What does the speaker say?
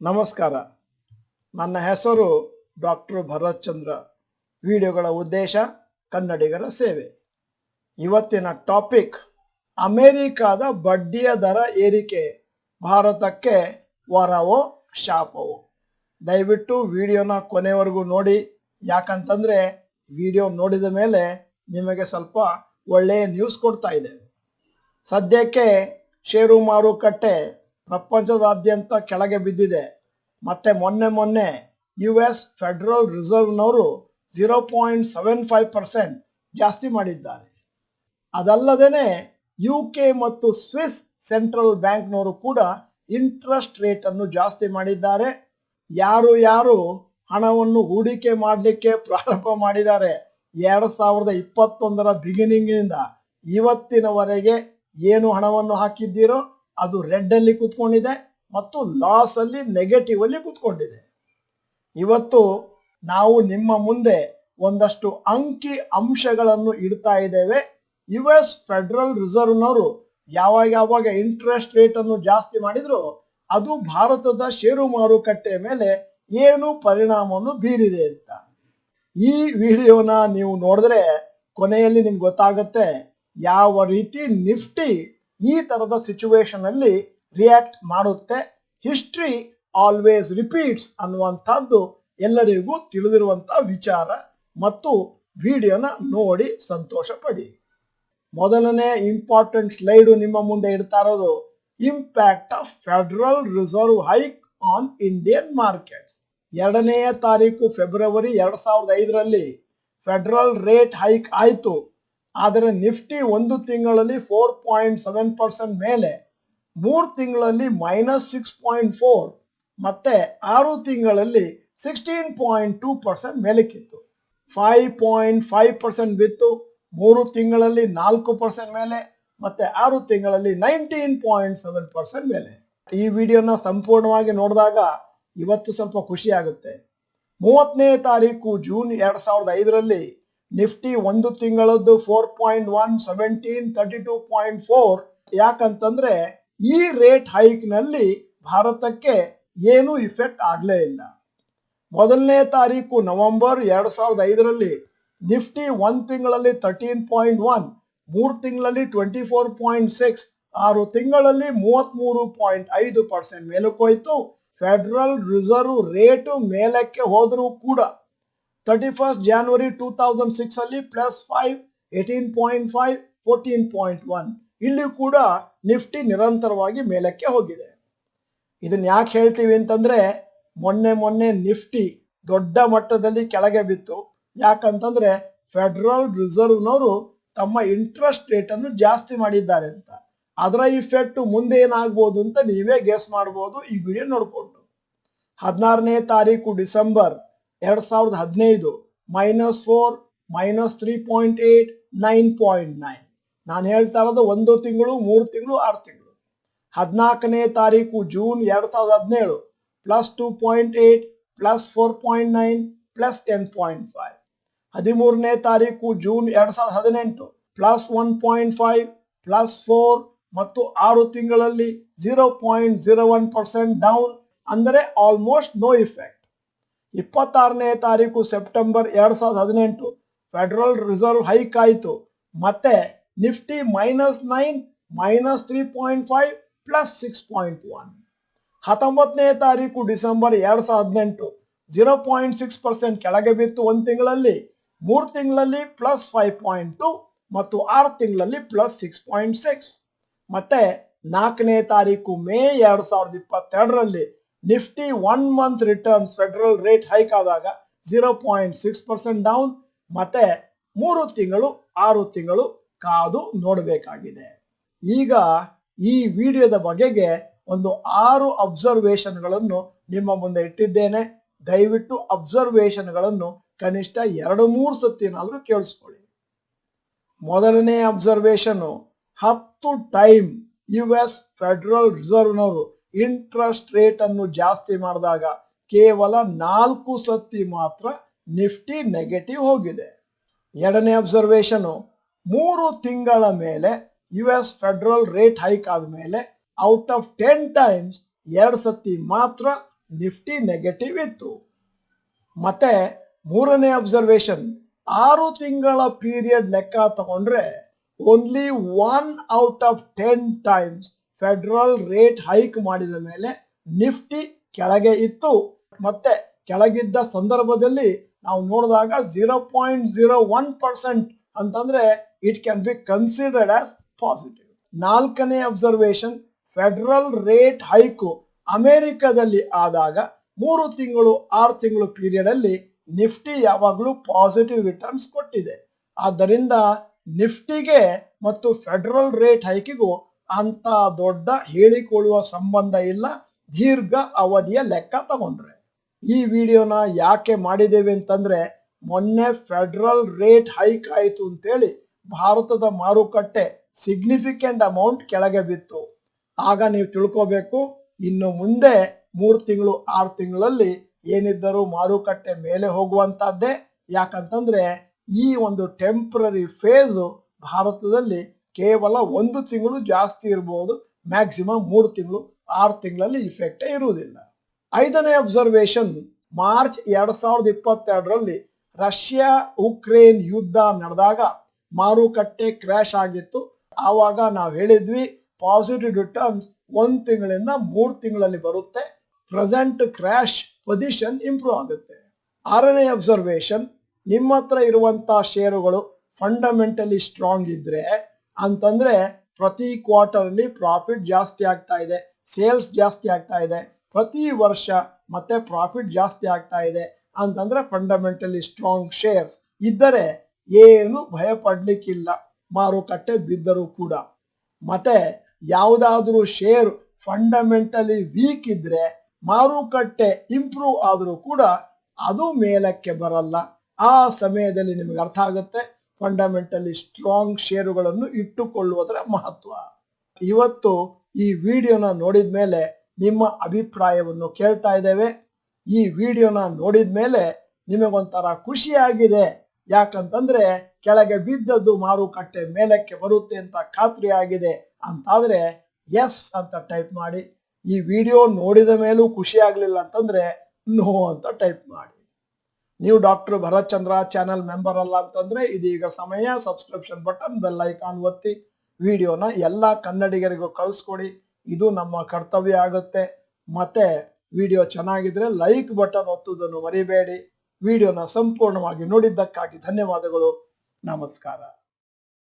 ನಮಸ್ಕಾರ. ನನ್ನ ಹೆಸರು ಡಾಕ್ಟರ್ ಭರತ್ ಚಂದ್ರ. ವಿಡಿಯೋಗಳ ಉದ್ದೇಶ ಕನ್ನಡಿಗರ ಸೇವೆ. ಇವತ್ತಿನ ಟಾಪಿಕ್ ಅಮೆರಿಕಾದ ಬಡ್ಡಿಯ ದರ ಏರಿಕೆ ಭಾರತಕ್ಕೆ ವರವೋ ಶಾಪವೋ. ದಯವಿಟ್ಟು ವಿಡಿಯೋನ ಕೊನೆವರೆಗೂ ನೋಡಿ. ಯಾಕಂತಂದ್ರೆ ವಿಡಿಯೋ ನೋಡಿದ ಮೇಲೆ ನಿಮಗೆ ಸ್ವಲ್ಪ ಒಳ್ಳೆಯ ನ್ಯೂಸ್ ಕೊಡ್ತಾ ಇದೆ. ಸದ್ಯಕ್ಕೆ ಷೇರು ಮಾರುಕಟ್ಟೆ ಪ್ರಪಂಚದಾದ್ಯಂತ ಕೆಳಗೆ ಬಿದ್ದಿದೆ. ಮತ್ತೆ ಮೊನ್ನೆ US ಫೆಡರಲ್ ರಿಸರ್ವ್ನವರು 0.75% ಜಾಸ್ತಿ ಮಾಡಿದ್ದಾರೆ. ಅದಲ್ಲದೆ UK ಮತ್ತು ಸ್ವಿಸ್ ಸೆಂಟ್ರಲ್ ಬ್ಯಾಂಕ್ನವರು ಕೂಡ ಇಂಟ್ರೆಸ್ಟ್ ರೇಟ್ ಅನ್ನು ಜಾಸ್ತಿ ಮಾಡಿದ್ದಾರೆ. ಯಾರು ಹಣವನ್ನು ಹೂಡಿಕೆ ಮಾಡಲಿಕ್ಕೆ ಪ್ರಾರಂಭ ಮಾಡಿದ್ದಾರೆ 2021ರ ಬಿಗಿನಿಂಗ್ನಿಂದ ಇವತ್ತಿನವರೆಗೆ ಏನು ಹಣವನ್ನು ಹಾಕಿದ್ದೀರೋ ಅದು ರೆಡ್ ಅಲ್ಲಿ ಕುತ್ಕೊಂಡಿದೆ ಮತ್ತು ಲಾಸ್ ಅಲ್ಲಿ ನೆಗೆಟಿವ್ ಅಲ್ಲಿ ಕುತ್ಕೊಂಡಿದೆ. ಇವತ್ತು ನಾವು ನಿಮ್ಮ ಮುಂದೆ ಒಂದಷ್ಟು ಅಂಕಿ ಅಂಶಗಳನ್ನು ಇಡ್ತಾ ಇದ್ದೇವೆ. US ಫೆಡರಲ್ ರಿಸರ್ವ್ನವರು ಯಾವಾಗ ಇಂಟ್ರೆಸ್ಟ್ ರೇಟ್ ಅನ್ನು ಜಾಸ್ತಿ ಮಾಡಿದ್ರು ಅದು ಭಾರತದ ಷೇರು ಮಾರುಕಟ್ಟೆ ಮೇಲೆ ಏನು ಪರಿಣಾಮವನ್ನು ಬೀರಿದೆ ಅಂತ. ಈ ವಿಡಿಯೋನ ನೀವು ನೋಡಿದ್ರೆ ಕೊನೆಯಲ್ಲಿ ನಿಮ್ಗೆ ಗೊತ್ತಾಗುತ್ತೆ ಯಾವ ರೀತಿ ನಿಫ್ಟಿ ಈ ತರದ ಸಿಚುವೇಶನ್ ಅಲ್ಲಿ ರಿಯಾಕ್ಟ್ ಮಾಡುತ್ತೆ. ಹಿಸ್ಟ್ರಿ ಆಲ್ವೇಸ್ ರಿಪೀಟ್ಸ್ ಅನ್ನುವಂಥದ್ದು ಎಲ್ಲರಿಗೂ ತಿಳಿದಿರುವಂತಹ ವಿಚಾರ ಮತ್ತು ವಿಡಿಯೋನ ನೋಡಿ ಸಂತೋಷ ಪಡಿ. ಮೊದಲನೇ ಇಂಪಾರ್ಟೆಂಟ್ ಸ್ಲೈಡ್ ನಿಮ್ಮ ಮುಂದೆ ಇಡ್ತಾ ಇರೋದು impact of federal reserve hike on Indian markets. 2ನೇ ತಾರೀಕು ಫೆಬ್ರವರಿ 2005ರಲ್ಲಿ ಫೆಡರಲ್ ರೇಟ್ ಹೈಕ್ ಆಯಿತು. ಆದರೆ ನಿಫ್ಟಿ ಒಂದು ತಿಂಗಳಲ್ಲಿ 4.7% ಮೇಲೆ, 3 ತಿಂಗಳಲ್ಲಿ -6.4 ಮತ್ತೆ 6 ತಿಂಗಳಲ್ಲಿ 16.2% ಮೇಲಕ್ಕಿತ್ತು. 5.5% ಬಿತ್ತು 3 ತಿಂಗಳಲ್ಲಿ 4% ಮೇಲೆ ಮತ್ತೆ 6 ತಿಂಗಳಲ್ಲಿ 19.7% ಮೇಲೆ. ಈ ವಿಡಿಯೋನ ಸಂಪೂರ್ಣವಾಗಿ ನೋಡಿದಾಗ ಇವತ್ತು ಸ್ವಲ್ಪ ಖುಷಿ ಆಗುತ್ತೆ. 30ನೇ ತಾರೀಕು ಜೂನ್ 2005ರಲ್ಲಿ ನಿಫ್ಟಿ ಒಂದು ತಿಂಗಳದ್ದು 4.1, 17, 32.4. ಯಾಕಂತಂದ್ರೆ ಈ ರೇಟ್ ಹೈಕ್ ನಲ್ಲಿ ಭಾರತಕ್ಕೆ ಏನು ಇಫೆಕ್ಟ್ ಆಗಲೇ ಇಲ್ಲ. 1ನೇ ತಾರೀಕು ನವೆಂಬರ್ 2005ರಲ್ಲಿ ನಿಫ್ಟಿ ಒಂದು ತಿಂಗಳಲ್ಲಿ 13.1, 3 ತಿಂಗಳಲ್ಲಿ 24.6, 6 ತಿಂಗಳಲ್ಲಿ 33.5% ಮೇಲಕ್ಕೋಯ್ತು. ಫೆಡರಲ್ ರಿಸರ್ವ್ ರೇಟು ಮೇಲಕ್ಕೆ ಹೋದರೂ ಕೂಡ 31 ಜನವರಿ 2006 ಅಲ್ಲಿ +5, 18.5, 14.1 ಇಲ್ಲಿ ಕೂಡ ನಿಫ್ಟಿ ನಿರಂತರವಾಗಿ ಮೇಲಕ್ಕೆ ಹೋಗಿದೆ. ಇದನ್ನ ಯಾಕೆ ಹೇಳ್ತೀವಿ ಅಂತಂದ್ರೆ ಮೊನ್ನೆ ನಿಫ್ಟಿ ದೊಡ್ಡ ಮಟ್ಟದಲ್ಲಿ ಕೆಳಗೆ ಬಿತ್ತು. ಯಾಕಂತಂದ್ರೆ ಫೆಡರಲ್ ರಿಸರ್ವ್ನವರು ತಮ್ಮ ಇಂಟ್ರೆಸ್ಟ್ ರೇಟ್ ಅನ್ನು ಜಾಸ್ತಿ ಮಾಡಿದ್ದಾರೆ ಅಂತ. ಅದರ ಇಫೆಕ್ಟ್ ಮುಂದೆ ಏನಾಗ್ಬೋದು ಅಂತ ನೀವೇ ಗೆಸ್ ಮಾಡ್ಬೋದು ಈ ವಿಡಿಯೋ ನೋಡ್ಕೊಂಡು. 16ನೇ ತಾರೀಕು ಡಿಸೆಂಬರ್ 2015 -4, -3.8, 9.9. ನಾನು ಹೇಳ್ತಾ ಇರೋದು 1 ತಿಂಗಳು, 3 ತಿಂಗಳು, 6 ತಿಂಗಳು. 14ನೇ ತಾರೀಕು ಜೂನ್ 2017 +2.8, +4.9, +10.5. 13ನೇ ತಾರೀಕು ಜೂನ್ 2018 +1.5, +4 ಮತ್ತು 6 ತಿಂಗಳಲ್ಲಿ 0.01% ಡೌನ್, ಅಂದರೆ ಆಲ್ಮೋಸ್ಟ್ ನೋ ಇಫೆಕ್ಟ್. 26ನೇ ತಾರೀಕು ಸೆಪ್ಟೆಂಬರ್ 2018 ಫೆಡರಲ್ ರಿಸರ್ವ್ ಹೈಕ್ ಆಯಿತು. ಮತ್ತೆ ನಿಫ್ಟಿ -9, -3.5, +6.1. 19ನೇ ತಾರೀಕು ಡಿಸೆಂಬರ್ 2018 0.6% ಕೆಳಗೆ ಬಿತ್ತು ಒಂದು ತಿಂಗಳಲ್ಲಿ, 3 ತಿಂಗಳಲ್ಲಿ +5.2 ಮತ್ತು 6 ತಿಂಗಳಲ್ಲಿ +6.6. ಮತ್ತೆ 4ನೇ ತಾರೀಕು ಮೇ 2022ರಲ್ಲಿ Nifty 1 month returns federal rate hike ಆದಾಗ 0.6% ಡೌನ್. ಮತ್ತೆ 3 ತಿಂಗಳು, 6 ತಿಂಗಳು ಕಾದು ನೋಡಬೇಕಾಗಿದೆ. ಈಗ ಈ ವಿಡಿಯೋದ ಬಗೆಗೆ ಒಂದು 6 ಅಬ್ಸರ್ವೇಷನ್ಗಳನ್ನು ನಿಮ್ಮ ಮುಂದೆ ಇಟ್ಟಿದ್ದೇನೆ. ದಯವಿಟ್ಟು ಅಬ್ಸರ್ವೇಷನ್ಗಳನ್ನು ಕನಿಷ್ಠ 2-3 ಸತಿನಾದ್ರೂ ಕೇಳಿಸ್ಕೊಳ್ಳಿ. ಮೊದಲನೇ ಅಬ್ಸರ್ವೇಷನ್, 10 ಟೈಮ್ US ಫೆಡರಲ್ ರಿಸರ್ವ್ನವರು ಇಂಟ್ರೆಸ್ಟ್ ರೇಟ್ ಅನ್ನು ಜಾಸ್ತಿ ಮಾಡಿದಾಗ ಕೇವಲ 4 ಸತಿ ಮಾತ್ರ ನಿಫ್ಟಿ ನೆಗೆಟಿವ್ ಹೋಗಿದೆ. ಎರಡನೇ ಅಬ್ಸರ್ವೇಷನ್, 3 ತಿಂಗಳ ಮೇಲೆ US ಫೆಡರಲ್ ರೇಟ್ ಹೈಕ್ ಆದ ಮೇಲೆ ಔಟ್ ಆಫ್ 10 ಟೈಮ್ಸ್ 2 ಸತಿ ಮಾತ್ರ ನಿಫ್ಟಿ ನೆಗೆಟಿವ್ ಇತ್ತು. ಮತ್ತೆ ಮೂರನೇ ಅಬ್ಸರ್ವೇಷನ್, 6 ತಿಂಗಳ ಪೀರಿಯಡ್ ಲೆಕ್ಕ ತಗೊಂಡ್ರೆ only 1 out of 10 times federal rate hike ಮಾಡಿದ ಮೇಲೆ ನಿಫ್ಟಿ ಕೆಳಗೆ ಇತ್ತು. ಮತ್ತೆ ಕೆಳಗಿದ್ದ ಸಂದರ್ಭದಲ್ಲಿ ನಾವು ನೋಡಿದಾಗ 0.01% ಅಂತಂದ್ರೆ it can be considered as positive. ನಾಲ್ಕನೇ ಅಬ್ಸರ್ವೇಷನ್, ಫೆಡರಲ್ ರೇಟ್ ಹೈಕು ಅಮೆರಿಕದಲ್ಲಿ ಆದಾಗ 3 ತಿಂಗಳು 6 ತಿಂಗಳು ಪೀರಿಯಡ್ ಅಲ್ಲಿ ನಿಫ್ಟಿ ಯಾವಾಗಲೂ ಪಾಸಿಟಿವ್ ರಿಟರ್ನ್ಸ್ ಕೊಟ್ಟಿದೆ. ಆದ್ದರಿಂದ ನಿಫ್ಟಿಗೆ ಮತ್ತು ಫೆಡರಲ್ ರೇಟ್ ಹೈಕಿಗೂ ಅಂತ ದೊಡ್ಡ ಹೇಳಿಕೊಳ್ಳುವ ಸಂಬಂಧ ಇಲ್ಲ ದೀರ್ಘ ಅವಧಿಯ ಲೆಕ್ಕ ತಗೊಂಡ್ರೆ. ಈ ವಿಡಿಯೋನ ಯಾಕೆ ಮಾಡಿದ್ದೇವೆ ಅಂತಂದ್ರೆ, ಮೊನ್ನೆ ಫೆಡರಲ್ ರೇಟ್ ಹೈಕ್ ಆಯಿತು ಅಂತೇಳಿ ಭಾರತದ ಮಾರುಕಟ್ಟೆ ಸಿಗ್ನಿಫಿಕೆಂಟ್ ಅಮೌಂಟ್ ಕೆಳಗೆ ಬಿತ್ತು. ಆಗ ನೀವು ತಿಳ್ಕೋಬೇಕು, ಇನ್ನು ಮುಂದೆ 3 ತಿಂಗಳು 6 ತಿಂಗಳಲ್ಲಿ ಏನಿದ್ದರೂ ಮಾರುಕಟ್ಟೆ ಮೇಲೆ ಹೋಗುವಂತದ್ದೇ. ಯಾಕಂತಂದ್ರೆ ಈ ಒಂದು ಟೆಂಪ್ರರಿ ಫೇಸ್ ಭಾರತದಲ್ಲಿ ಕೇವಲ 1 ತಿಂಗಳು ಜಾಸ್ತಿ ಇರಬಹುದು, ಮ್ಯಾಕ್ಸಿಮಮ್ 3 ತಿಂಗಳು 6 ತಿಂಗಳಲ್ಲಿ ಇಫೆಕ್ಟ್ ಇರುವುದಿಲ್ಲ. ಐದನೇ ಅಬ್ಸರ್ವೇಷನ್, ಮಾರ್ಚ್ 2022ರಲ್ಲಿ ರಷ್ಯಾ ಉಕ್ರೇನ್ ಯುದ್ಧ ನಡೆದಾಗ ಮಾರುಕಟ್ಟೆ ಕ್ರ್ಯಾಶ್ ಆಗಿತ್ತು. ಆವಾಗ ನಾವು ಹೇಳಿದ್ವಿ ಪಾಸಿಟಿವ್ ರಿಟರ್ನ್ಸ್ 1 ತಿಂಗಳಿಂದ 3 ತಿಂಗಳಲ್ಲಿ ಬರುತ್ತೆ, ಪ್ರೆಸೆಂಟ್ ಕ್ರ್ಯಾಶ್ ಪೊಸಿಷನ್ ಇಂಪ್ರೂವ್ ಆಗುತ್ತೆ. ಆರನೇ ಅಬ್ಸರ್ವೇಷನ್, ನಿಮ್ಮ ಹತ್ರ ಇರುವಂತಹ ಷೇರುಗಳು ಫಂಡಮೆಂಟಲಿ ಸ್ಟ್ರಾಂಗ್ ಇದ್ರೆ ಅಂತಂದ್ರೆ ಪ್ರತಿ ಕ್ವಾರ್ಟರ್ ಅಲ್ಲಿ ಪ್ರಾಫಿಟ್ ಜಾಸ್ತಿ ಆಗ್ತಾ ಇದೆ, ಸೇಲ್ಸ್ ಜಾಸ್ತಿ ಆಗ್ತಾ ಇದೆ, ಪ್ರತಿ ವರ್ಷ ಮತ್ತೆ ಪ್ರಾಫಿಟ್ ಜಾಸ್ತಿ ಆಗ್ತಾ ಇದೆ ಅಂತಂದ್ರೆ ಫಂಡಮೆಂಟಲಿ ಸ್ಟ್ರಾಂಗ್ ಶೇರ್ಸ್ ಇದ್ದರೆ ಏನು ಭಯ ಪಡ್ಲಿಕ್ಕಿಲ್ಲ ಮಾರುಕಟ್ಟೆ ಬಿದ್ದರೂ ಕೂಡ. ಮತ್ತೆ ಯಾವುದಾದ್ರೂ ಶೇರ್ ಫಂಡಮೆಂಟಲಿ ವೀಕ್ ಇದ್ರೆ ಮಾರುಕಟ್ಟೆ ಇಂಪ್ರೂವ್ ಆದರೂ ಕೂಡ ಅದು ಮೇಲಕ್ಕೆ ಬರಲ್ಲ. ಆ ಸಮಯದಲ್ಲಿ ನಿಮಗೆ ಅರ್ಥ ಆಗುತ್ತೆ ಫಂಡಮೆಂಟಲಿ ಸ್ಟ್ರಾಂಗ್ ಷೇರುಗಳನ್ನು ಇಟ್ಟುಕೊಳ್ಳುವುದರ ಮಹತ್ವ. ಇವತ್ತು ಈ ವಿಡಿಯೋನ ನೋಡಿದ ಮೇಲೆ ನಿಮ್ಮ ಅಭಿಪ್ರಾಯವನ್ನು ಕೇಳ್ತಾ ಇದ್ದೇವೆ. ಈ ವಿಡಿಯೋನ ನೋಡಿದ ಮೇಲೆ ನಿಮಗೊಂಥರ ಖುಷಿಯಾಗಿದೆ, ಯಾಕಂತಂದ್ರೆ ಕೆಳಗೆ ಬಿದ್ದದ್ದು ಮಾರುಕಟ್ಟೆ ಮೇಲಕ್ಕೆ ಬರುತ್ತೆ ಅಂತ ಖಾತ್ರಿ ಆಗಿದೆ ಅಂತಾದ್ರೆ ಎಸ್ ಅಂತ ಟೈಪ್ ಮಾಡಿ. ಈ ವಿಡಿಯೋ ನೋಡಿದ ಮೇಲೂ ಖುಷಿ ಆಗ್ಲಿಲ್ಲ ಅಂತಂದ್ರೆ ನೋ ಅಂತ ಟೈಪ್ ಮಾಡಿ. ನೀವು ಡಾಕ್ಟರ್ ಭರತ್ ಚಂದ್ರ ಚಾನೆಲ್ ಮೆಂಬರ್ ಅಲ್ಲ ಅಂತಂದ್ರೆ ಇದೀಗ ಸಮಯ, ಸಬ್ಸ್ಕ್ರಿಪ್ಷನ್ ಬಟನ್, ಬೆಲ್ ಐಕಾನ್ ಒತ್ತಿ ವಿಡಿಯೋನ ಎಲ್ಲ ಕನ್ನಡಿಗರಿಗೂ ಕಳಿಸ್ಕೊಡಿ. ಇದು ನಮ್ಮ ಕರ್ತವ್ಯ ಆಗುತ್ತೆ. ಮತ್ತೆ ವಿಡಿಯೋ ಚೆನ್ನಾಗಿದ್ರೆ ಲೈಕ್ ಬಟನ್ ಒತ್ತುವುದನ್ನು ಮರಿಬೇಡಿ. ವಿಡಿಯೋನ ಸಂಪೂರ್ಣವಾಗಿ ನೋಡಿದ್ದಕ್ಕಾಗಿ ಧನ್ಯವಾದಗಳು. ನಮಸ್ಕಾರ.